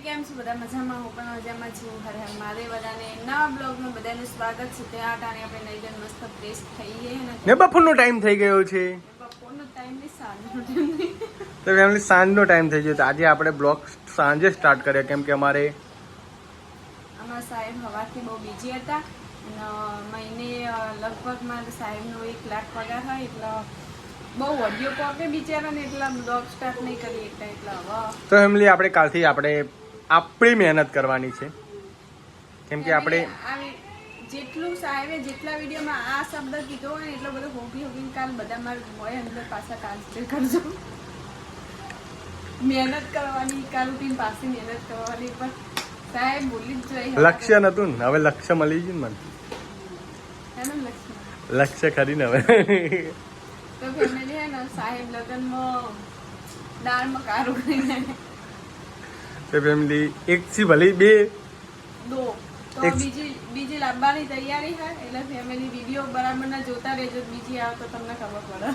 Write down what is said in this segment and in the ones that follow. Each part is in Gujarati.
કેમ છો બધા મજામાં? હું પણ મજામાં છું. હર હર મહાદેવ. બધાને નવા બ્લોગમાં બધાનું સ્વાગત છે. ત્યાં ટાણે આપણે નઈ જન મસ્ત ફ્રેશ થઈએ ને બપોરનો ટાઈમ થઈ ગયો છે. બપોરનો ટાઈમ નહીં, સાંજનો ટાઈમ નહીં. તો ફેમિલી સાંજનો ટાઈમ થઈ ગયો. તો આજે આપણે બ્લોગ સાંજે સ્ટાર્ટ કર્યા કેમ કે અમારા સાહેબ હવારથી બહુ બિઝી હતા અને મહિને લગભગ મારા સાહેબનો 1 લાખ પગાર હોય એટલે બહુ ઓડિયો પોકે બિચારાને એટલા બ્લોગ સ્ટાર્ટ નહીં કરી એટલે હવે તો ફેમિલી આપણે કાલથી આપણી મહેનત કરવાની છે કેમ કે આપણે જેટલું સાહેબે જેટલા વિડીયોમાં આ શબ્દ કીધો હોય ને એટલો બધો હોગીને કાલ બધા મારે હોય અંદર પાછા ટ્રાન્સફર કરજો. મહેનત કરવાની, કાલ ઉઠીને પાછી મહેનત કરવાની, પણ સાહેબ બોલી જ જોઈએ. લક્ષ્ય નતું ને, હવે લક્ષ્ય મળી ગયું ને મને. એનું લક્ષ્ય ખરી ને હવે. તો ફેમિલી હે ને સાહેબ લગનમાં દાળમાં કારું કરીને તો ફેમિલી એક થી ભલે બે દો તો બીજી લાવવાની તૈયારી છે. એટલે ફેમિલી વિડીયો બરાબર ના જોતા રહેજો. બીજી આવે તો તમને ખબર પડે.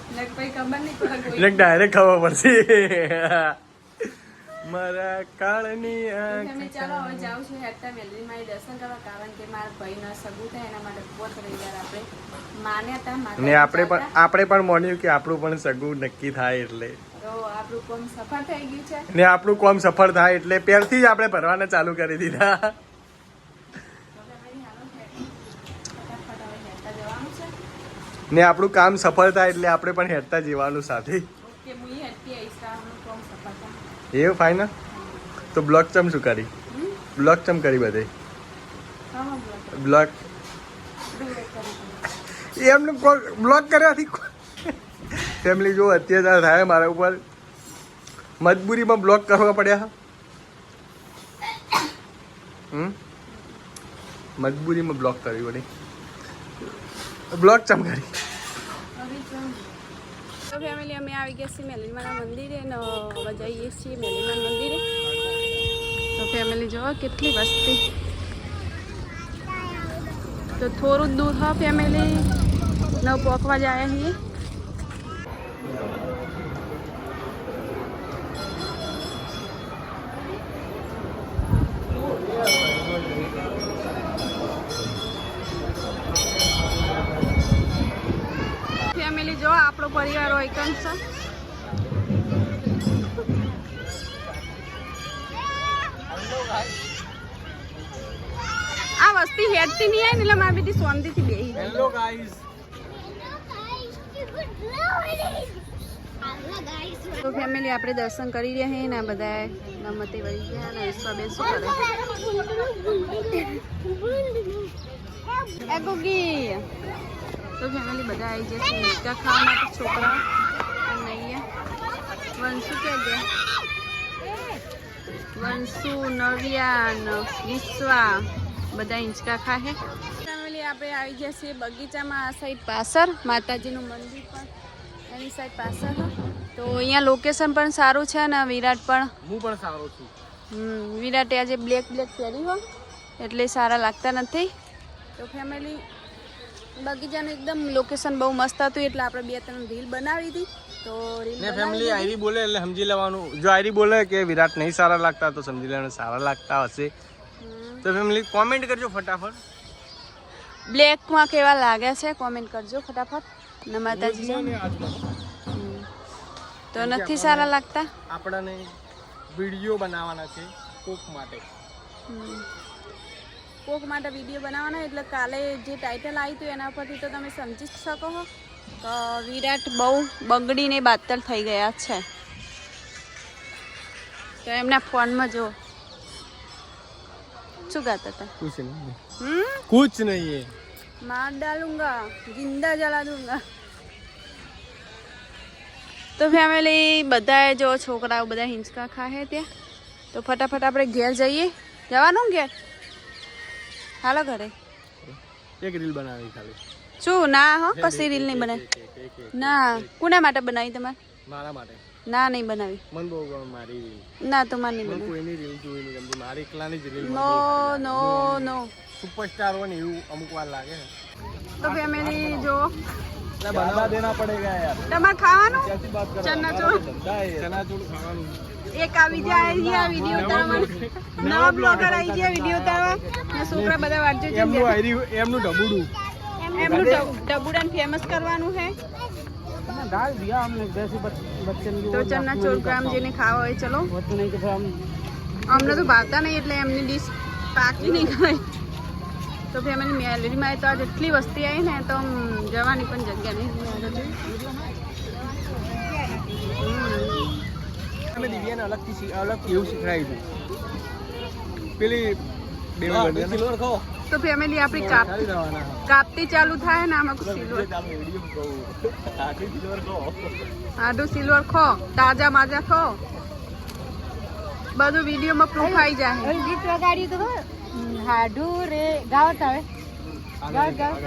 એટલે કોઈ ખબર નહીં પડે એટલે ડાયરેક્ટ ખબર પડશે. મારા કાળની તમે ચાલો હવે જાઉં છું હેઠતા મેલરી મારી દર્શન કરવા, કારણ કે મારા ભાઈના સગું થાય એના માટે પોત રવિવાર આપણે માન્યા હતા. ને આપણે પણ માન્યું કે આપણું પણ સગું નક્કી થાય એટલે તો આપણું કામ સફળ થઈ ગયું છે. ને આપણું કામ સફળ થાય એટલે પહેલથી જ આપણે ભરવાના ચાલુ કરી દીધા. ને આપણું કામ સફળ થાય એટલે આપણે પણ હેઠતા જવાનું સાથે. એવું ફાઇનલ. તો બ્લોક ચમ શું કરી? બ્લોક ચમ કરી બધે બ્લોક એમને બ્લોક કર્યાથી ફેમિલી જો અત્યાચાર થાય મારા ઉપર, મજબૂરીમાં બ્લોક કરવા પડ્યા. મજબૂરીમાં બ્લોક કરવી પડી. બ્લોક ચમ કરી. તો ફેમિલી અમે આવી ગયા છીએ મેલીમાના મંદિરે ને હવે જઈએ છીએ મેલીમાના મંદિરે. તો ફેમિલી જોવો કેટલી વસ્તી. તો થોડું જ દૂર હા ફેમિલી ન પોકવા જાય છીએ. ફેમિલી જો આપણો પરિવાર હોય કન છે. આ વસ્તી હેડતી નહીં આવે ને એટલે મારી બેટી શાંતિથી બેહી. Hello guys. તો ફેમિલી આપણે દર્શન કરી રહ્યા છીએ ને આ બધા નમતે વળી ગયા ને વિશ્વાબેન શું કરે? એ ગોગી. તો ફેમિલી બધા આવી જશે મીઠા ખાવા માટે છોકરા અને અહીંયા વંશુ કે ગયા, વંશુ, નવ્યા, વિશ્વા બધા હિંચકા ખાહે. ફેમિલી આપણે આવી ગયા છીએ બગીચામાં. આ સાઈડ પાછળ માતાજીનું મંદિર પણ એની સાઈડ પાછળ. તો અહીંયા લોકેશન પણ સારું છે ને વિરાટ પણ હું પણ સારો છું. વિરાટે આજે બ્લેક પહેરી હોય એટલે સારા લાગતા નથી. તો ફેમિલી બગીચાનું એકદમ લોકેશન બહુ મસ્ત હતું એટલે આપણે 2-3 રીલ બનાવી હતી. તો રીલ ને ફેમિલી આયરી બોલે એટલે સમજી લેવાનું. જો આયરી બોલે કે વિરાટ નહીં સારા લાગતા તો સમજી લેવાનું સારા લાગતા હશે. તો ફેમિલી કોમેન્ટ કરજો ફટાફટ. બ્લેકમાં કેવા લાગે છે કોમેન્ટ કરજો ફટાફટ. ને માતાજી તો નથી સારા લાગતા. આપણને વિડીયો બનાવવાના છે કોક માટે. કોક માટે વિડીયો બનાવવાનો એટલે કાલે જે ટાઇટલ આવ્યું હતું એના પરથી તો તમે સમજી જ શકો છો તો વિરાટ બહુ બગડીને બાતલ થઈ ગયા છે. તો એમના ફોનમાં જો શું ગાતા હતા? કુછ નહીં. માર ડાલુંગા, જિંદા જલા દૂંગા. તો ફેમિલી બધાએ જો છોકરાઓ બધા હિંચકા ખાહે ત્યાં. તો ફટાફટ આપણે ઘેર જઈએ. જવાનું ઘેર? હાલો ઘરે. એક રીલ બનાવી ખાલી. શું? ના હો કશી રીલ નહીં બનાવી. ના કોના માટે બનાવી તમારે? મારા માટે. ના નહીં બનાવી. મન બહુ ગમે મારી રીલ. ના તો મારે નહીં બનાવી. કોઈની રીલ જોઈ નહીં ગમતી. મારી એકલાની જ રીલ. નો નો નો. સુપરસ્ટાર હોય ને એવું અમુક વાર લાગે. તો ફેમિલી જો बना देना पड़ेगा यार તમારે ખાવાનું कैसी बात कर ચનાચોર चनाचूर खाવાનું એક આવી જાય આ વિડિયો ઉતારવા નવા બ્લોગર આવી ગયા વિડિયો ઉતારવા ને છોકરા બધા વાંચે છે એમનું ઢબુડું એમનું ડબુડાન ફેમસ કરવાનું છે डाल दिया हमने वैसे बच्चे ने તો ચનાચોર ગ્રામ જેને ખાવા હોય ચલો वो तो नहीं तो फिर हम અમને તો ભાવતા નહીં એટલે એમની ડીશ પાકી નહીં ખાય તો ફેમિલી મેલેરીમાં તો આજ એટલી વસ્તી આવી ને તો જવાની પણ જગ્યા નહીં અમે દિવ્યાને અલગ એવું શીખડાયું હતું પેલી સિલ્વર ખાઓ તો ફેમિલી આપણી કાપતી ચાલુ થાય ને આમાં સિલ્વર આડું સિલ્વર ખો તાજા માજા ખો બધું વિડીયોમાં પ્રૂફ આવી જાય ગીત વગાડ્યું તો હાડું રે ગાવત આવે ગાવત ગાવત